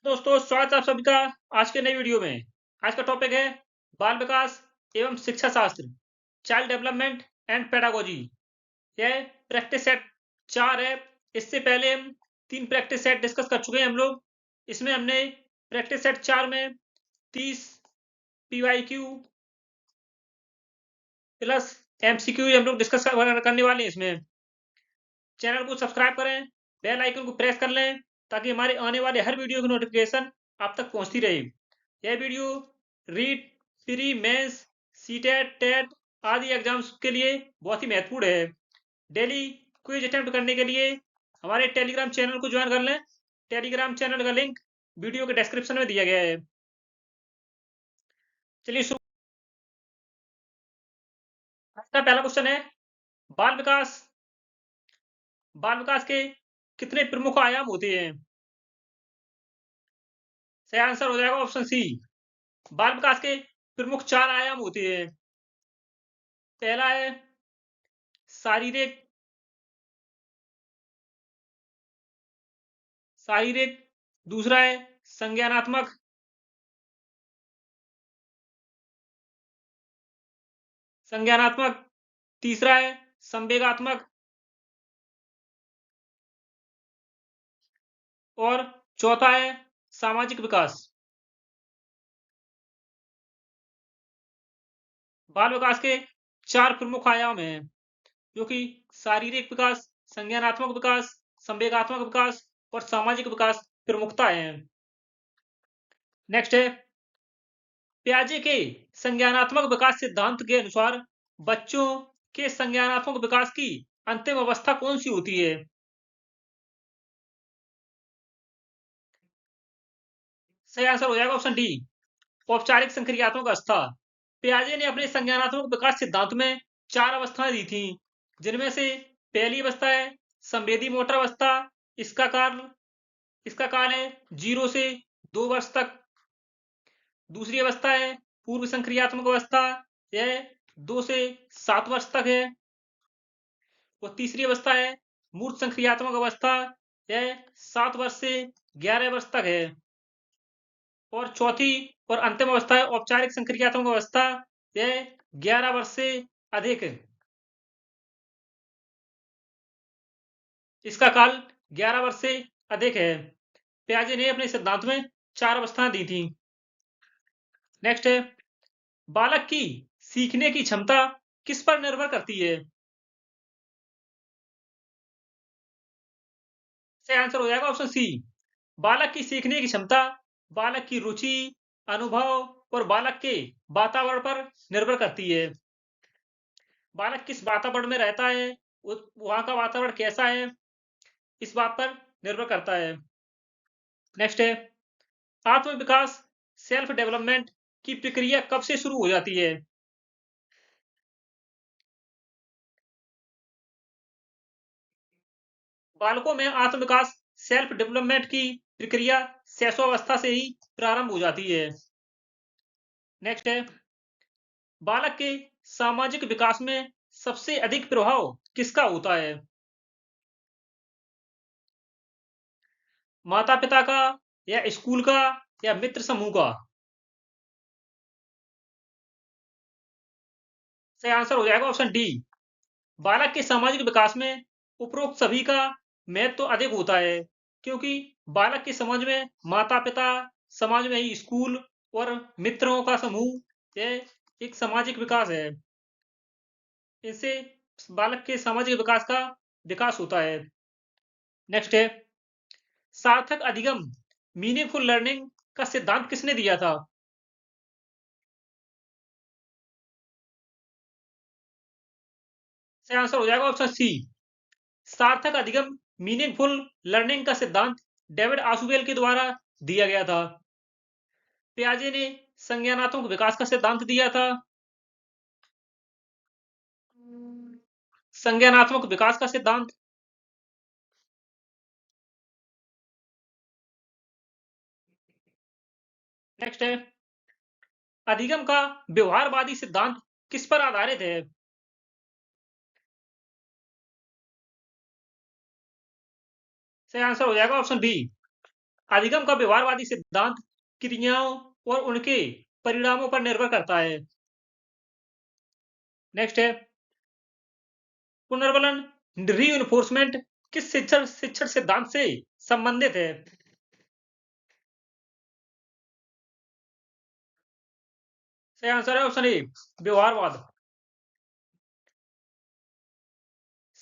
दोस्तों, स्वागत है आप सभी का आज के नई वीडियो में। आज का टॉपिक है बाल विकास एवं शिक्षा शास्त्र, चाइल्ड डेवलपमेंट एंड पेडागोजी। यह प्रैक्टिस सेट 4 है। इससे पहले हम 3 प्रैक्टिस सेट डिस्कस कर चुके हैं हम लोग। इसमें हमने प्रैक्टिस सेट 4 में 30 PYQ प्लस MCQ हम लोग डिस्कस करने वाले हैं। इसमें चैनल को सब्सक्राइब करें, बेल आइकन को प्रेस कर लें ताकि हमारे आने वाले हर वीडियो की नोटिफिकेशन आप तक पहुंचती रहे। यह video REET, pre, mains, CTET, TET आदि एग्जाम्स के लिए बहुत ही महत्वपूर्ण है। डेली क्विज अटेम्प्ट करने के लिए हमारे टेलीग्राम चैनल को ज्वाइन कर लें। टेलीग्राम चैनल का लिंक वीडियो के डिस्क्रिप्शन में दिया गया है। चलिए शुरू। आज का पहला क्वेश्चन है, बाल विकास बाल विकास के कितने प्रमुख आयाम होते हैं? सही आंसर हो जाएगा ऑप्शन सी। बाल विकास के प्रमुख 4 आयाम होते हैं। पहला है शारीरिक शारीरिक दूसरा है संज्ञानात्मक, तीसरा है संवेगात्मक और चौथा है सामाजिक विकास। बाल विकास के 4 प्रमुख आयाम हैं, जो कि शारीरिक विकास, संज्ञानात्मक विकास, संवेगात्मक विकास और सामाजिक विकास प्रमुखता है। नेक्स्ट है, पियाजे के संज्ञानात्मक विकास सिद्धांत के अनुसार बच्चों के संज्ञानात्मक विकास की अंतिम अवस्था कौन सी होती है? सही आंसर हो जाएगा ऑप्शन डी, औपचारिक संक्रियात्मक अवस्था। पियाजे ने अपने संज्ञानात्मक विकास सिद्धांत में 4 अवस्थाएं दी थी, जिनमें से पहली अवस्था है संवेदी मोटर अवस्था। इसका काल इसका काल है 0 से 2 वर्ष तक। दूसरी अवस्था है पूर्व संक्रियात्मक अवस्था, यह 2 से 7 वर्ष तक है। और तीसरी अवस्था है मूर्त संक्रियात्मक अवस्था, यह 7 वर्ष से 11 वर्ष तक है। और चौथी और अंतिम अवस्था है औपचारिक संक्रियात्मक अवस्था, यह 11 वर्ष से अधिक है। इसका काल 11 वर्ष से अधिक है। पियाजे ने अपने सिद्धांत में 4 अवस्थाएं दी थी। नेक्स्ट है, बालक की सीखने की क्षमता किस पर निर्भर करती है? सही आंसर हो जाएगा ऑप्शन सी। बालक की सीखने की क्षमता बालक की रुचि, अनुभव और बालक के वातावरण पर निर्भर करती है। बालक किस वातावरण में रहता है, वहां का वातावरण कैसा है, इस बात पर निर्भर करता है। नेक्स्ट है, आत्म विकास, सेल्फ डेवलपमेंट की प्रक्रिया कब से शुरू हो जाती है? बालकों में आत्म विकास, सेल्फ डेवलपमेंट की प्रक्रिया शैशवावस्था से ही प्रारंभ हो जाती है। नेक्स्ट है, बालक के सामाजिक विकास में सबसे अधिक प्रभाव किसका होता है? माता पिता का, या स्कूल का, या मित्र समूह का? सही आंसर हो जाएगा ऑप्शन डी। बालक के सामाजिक विकास में उपरोक्त सभी का महत्व तो अधिक होता है, क्योंकि बालक के समाज में माता पिता, समाज में ही स्कूल और मित्रों का समूह, यह एक सामाजिक विकास है। इससे बालक के सामाजिक विकास का विकास होता है। नेक्स्ट है, सार्थक अधिगम, मीनिंगफुल लर्निंग का सिद्धांत किसने दिया था? सही आंसर हो जाएगा ऑप्शन सी। सार्थक अधिगम, मीनिंगफुल लर्निंग का सिद्धांत डेविड आशुबेल के द्वारा दिया गया था। पियाजे ने संज्ञानात्मक विकास का सिद्धांत दिया था। संज्ञानात्मक विकास का सिद्धांत। नेक्स्ट है, अधिगम का व्यवहारवादी सिद्धांत किस पर आधारित है? सही आंसर हो जाएगा ऑप्शन बी। अधिगम का व्यवहारवादी सिद्धांत क्रियाओं और उनके परिणामों पर निर्भर करता है। नेक्स्ट है पुनर्बलन रीइंफोर्समेंट किस शिक्षण शिक्षण सिद्धांत से संबंधित है? सही आंसर है ऑप्शन ए व्यवहारवाद।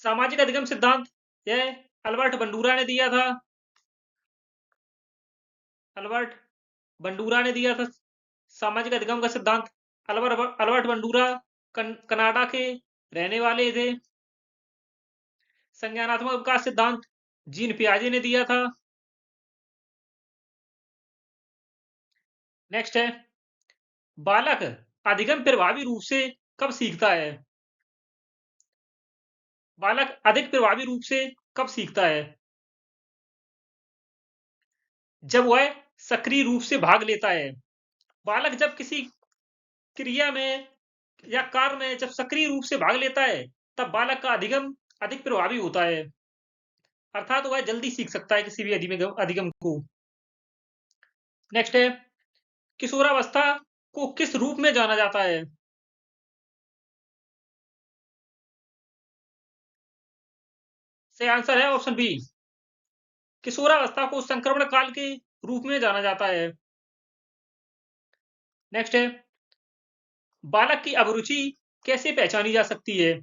सामाजिक अधिगम सिद्धांत यह अल्बर्ट बंडूरा ने दिया था। अल्बर्ट बंडूरा ने दिया था सामाजिक अधिगम का सिद्धांत। अल्बर्ट बंडूरा कनाडा के रहने वाले थे। संज्ञानात्मक विकास सिद्धांत जीन पियाजे ने दिया था। नेक्स्ट है बालक अधिगम प्रभावी रूप से कब सीखता है? बालक अधिक प्रभावी रूप से कब सीखता है? जब वह सक्रिय रूप से भाग लेता है। बालक जब किसी क्रिया में या कार्य में जब सक्रिय रूप से भाग लेता है तब बालक का अधिगम अधिक प्रभावी होता है, अर्थात वह जल्दी सीख सकता है किसी भी अधिगम को। नेक्स्ट है किशोरावस्था को किस रूप में जाना जाता है? सही आंसर है ऑप्शन बी किशोरावस्था को संक्रमण काल के रूप में जाना जाता है। नेक्स्ट है बालक की अभिरुचि कैसे पहचानी जा सकती है?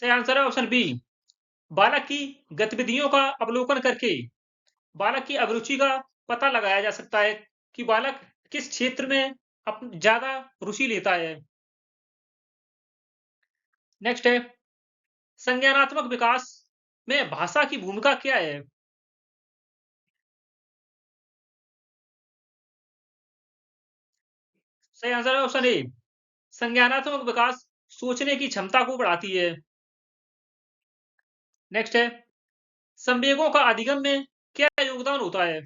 सही आंसर है ऑप्शन बी बालक की गतिविधियों का अवलोकन करके बालक की अभिरुचि का पता लगाया जा सकता है कि बालक किस क्षेत्र में ज्यादा रुचि लेता है। नेक्स्ट है संज्ञानात्मक विकास में भाषा की भूमिका क्या है? सही आंसर है ऑप्शन ए संज्ञानात्मक विकास सोचने की क्षमता को बढ़ाती है। नेक्स्ट है संवेगों का अधिगम में क्या योगदान होता है?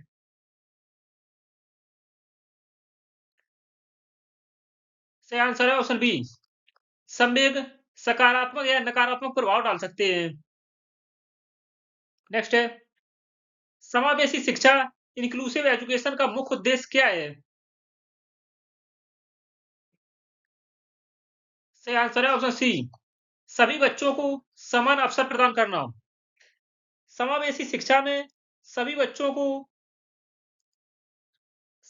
सही आंसर है ऑप्शन बी संवेग सकारात्मक या नकारात्मक प्रभाव डाल सकते हैं। नेक्स्ट है समावेशी शिक्षा इंक्लूसिव एजुकेशन का मुख्य उद्देश्य क्या है? सही आंसर है ऑप्शन सी सभी बच्चों को समान अवसर प्रदान करना। समावेशी शिक्षा में सभी बच्चों को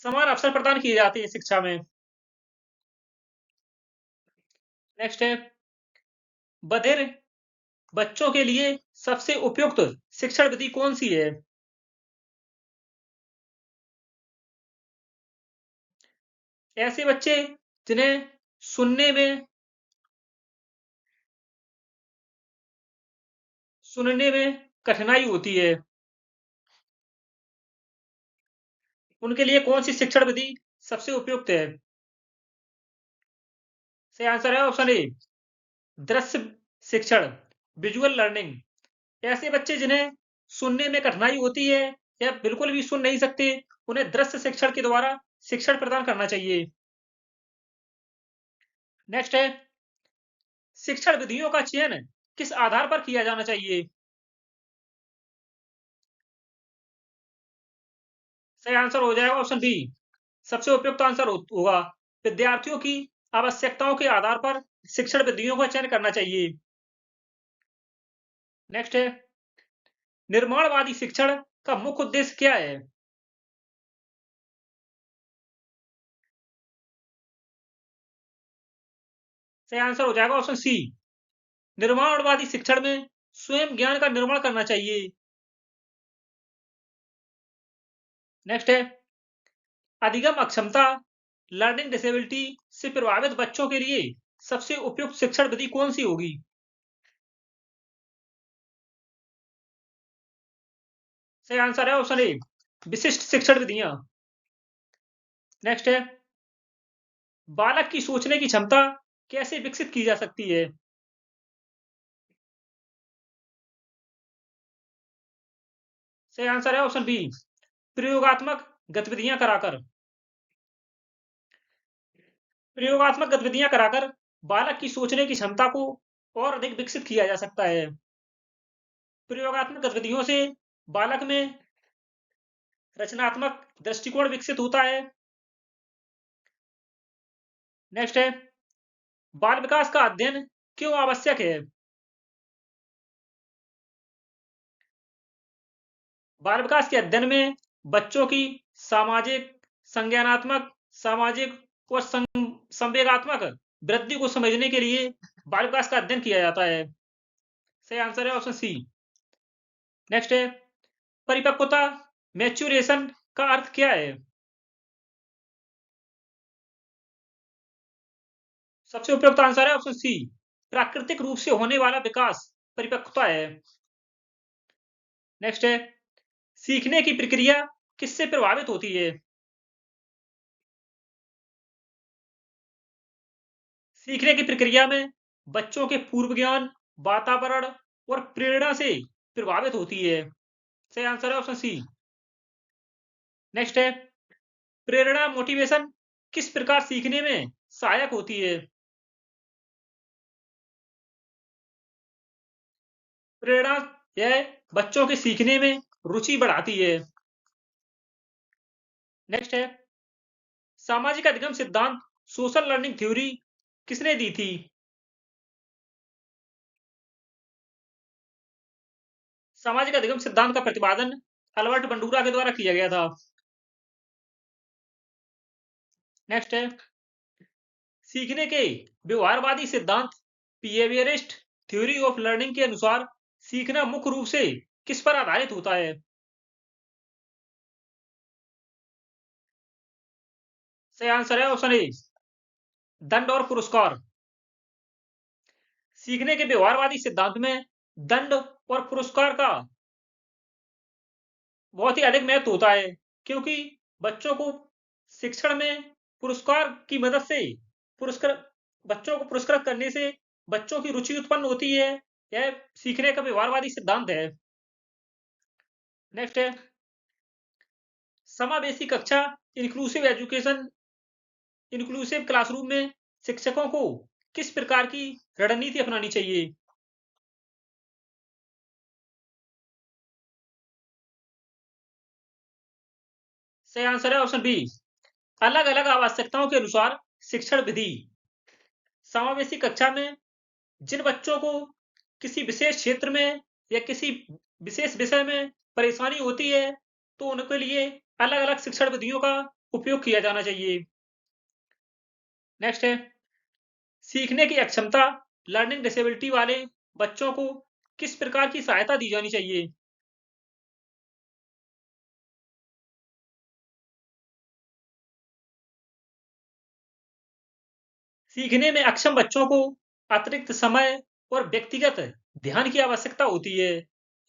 समान अवसर प्रदान किए जाते हैं शिक्षा में। नेक्स्ट है बधिर बच्चों के लिए सबसे उपयुक्त शिक्षण विधि कौन सी है? ऐसे बच्चे जिन्हें सुनने में सुनने में कठिनाई होती है उनके लिए कौन सी शिक्षण विधि सबसे उपयुक्त है? सही आंसर है ऑप्शन ए दृश्य शिक्षण विजुअल लर्निंग। ऐसे बच्चे जिन्हें सुनने में कठिनाई होती है या बिल्कुल भी सुन नहीं सकते उन्हें दृश्य शिक्षण के द्वारा शिक्षण प्रदान करना चाहिए। नेक्स्ट है शिक्षण विधियों का चयन किस आधार पर किया जाना चाहिए? सही आंसर हो जाएगा ऑप्शन बी सबसे उपयुक्त आंसर होगा विद्यार्थियों की आवश्यकताओं के आधार पर शिक्षण विधियों का चयन करना चाहिए। नेक्स्ट है निर्माणवादी शिक्षण का मुख्य उद्देश्य क्या है? सही आंसर हो जाएगा ऑप्शन सी निर्माणवादी शिक्षण में स्वयं ज्ञान का निर्माण करना चाहिए। नेक्स्ट है अधिगम अक्षमता लर्निंग डिसेबिलिटी से प्रभावित बच्चों के लिए सबसे उपयुक्त शिक्षण विधि कौन सी होगी? सही आंसर है ऑप्शन ए विशिष्ट शिक्षण विधियां। नेक्स्ट है बालक की सोचने की क्षमता कैसे विकसित की जा सकती है? सही आंसर है ऑप्शन बी प्रयोगात्मक गतिविधियां कराकर। प्रयोगात्मक गतिविधियां कराकर बालक की सोचने की क्षमता को और अधिक विकसित किया जा सकता है। प्रयोगात्मक गतिविधियों से बालक में रचनात्मक दृष्टिकोण विकसित होता है। नेक्स्ट है, बाल विकास का अध्ययन क्यों आवश्यक है? बाल विकास के अध्ययन में बच्चों की सामाजिक, संज्ञानात्मक, सामाजिक और संवेगात्मक वृद्धि को समझने के लिए बाल विकास का अध्ययन किया जाता है। सही आंसर है ऑप्शन सी। नेक्स्ट है, परिपक्वता, मैच्योरेशन का अर्थ क्या है? सबसे उपयुक्त आंसर है ऑप्शन सी, प्राकृतिक रूप से होने वाला विकास परिपक्वता है। नेक्स्ट है, सीखने की प्रक्रिया किससे प्रभावित होती है? सीखने की प्रक्रिया में बच्चों के पूर्व ज्ञान, वातावरण और प्रेरणा से प्रभावित होती है। सही आंसर है ऑप्शन सी। नेक्स्ट है, प्रेरणा, मोटिवेशन किस प्रकार सीखने में सहायक होती है? प्रेरणा यह बच्चों के सीखने में रुचि बढ़ाती है। नेक्स्ट है, सामाजिक अधिगम सिद्धांत, सोशल लर्निंग थ्योरी किसने दी थी? सामाजिक अधिगम सिद्धांत का प्रतिपादन अल्बर्ट बंडूरा के द्वारा किया गया था। नेक्स्ट है, सीखने के व्यवहारवादी सिद्धांत, बिहेवियरिस्ट थ्योरी ऑफ लर्निंग के अनुसार सीखना मुख्य रूप से किस पर आधारित होता है? सही आंसर है ऑप्शन ए, दंड और पुरस्कार। सीखने के व्यवहारवादी सिद्धांत में दंड और पुरस्कार का बहुत ही अधिक महत्व होता है, क्योंकि बच्चों को शिक्षण में पुरस्कार की मदद से पुरस्कार बच्चों को पुरस्कृत करने से बच्चों की रुचि उत्पन्न होती है। यह सीखने का व्यवहारवादी सिद्धांत है। नेक्स्ट है, समावेशी कक्षा, इंक्लूसिव एजुकेशन, इंक्लूसिव क्लासरूम में शिक्षकों को किस प्रकार की रणनीति अपनानी चाहिए? सही आंसर है ऑप्शन बी, अलग अलग आवश्यकताओं के अनुसार शिक्षण विधि। समावेशी कक्षा में जिन बच्चों को किसी विशेष क्षेत्र में या किसी विशेष विषय में परेशानी होती है, तो उनके लिए अलग अलग शिक्षण विधियों का उपयोग किया जाना चाहिए। नेक्स्ट है, सीखने की अक्षमता, लर्निंग डिसेबिलिटी वाले बच्चों को किस प्रकार की सहायता दी जानी चाहिए? सीखने में अक्षम बच्चों को अतिरिक्त समय और व्यक्तिगत ध्यान की आवश्यकता होती है।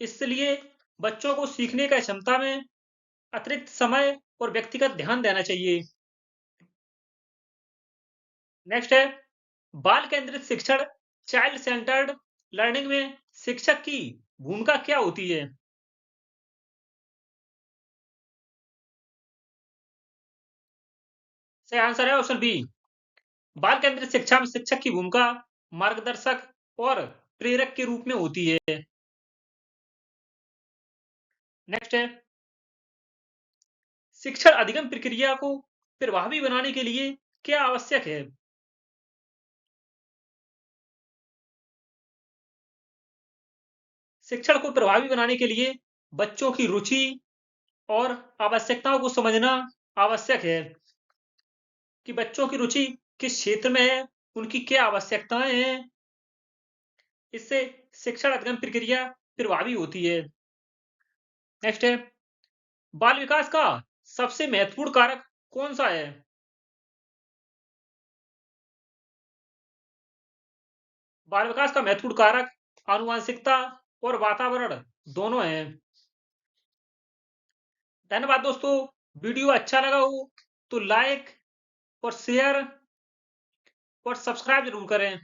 इसलिए बच्चों को सीखने का क्षमता में अतिरिक्त समय और व्यक्तिगत ध्यान देना चाहिए। नेक्स्ट है, बाल केंद्रित शिक्षण, चाइल्ड सेंटर्ड लर्निंग में शिक्षक की भूमिका क्या होती है? सही आंसर है ऑप्शन बी, बाल केंद्रित शिक्षा में शिक्षक की भूमिका मार्गदर्शक और प्रेरक के रूप में होती है। नेक्स्ट है, शिक्षण अधिगम प्रक्रिया को प्रभावी बनाने के लिए क्या आवश्यक है? शिक्षण को प्रभावी बनाने के लिए बच्चों की रुचि और आवश्यकताओं को समझना आवश्यक है, कि बच्चों की रुचि किस क्षेत्र में है, उनकी क्या आवश्यकताएं हैं। इससे शिक्षण अधिगम प्रक्रिया प्रभावी होती है। नेक्स्ट है, बाल विकास का सबसे महत्वपूर्ण कारक कौन सा है? बाल विकास का महत्वपूर्ण कारक आनुवंशिकता और वातावरण दोनों हैं। धन्यवाद दोस्तों। वीडियो अच्छा लगा हो तो लाइक और शेयर और सब्सक्राइब जरूर करें।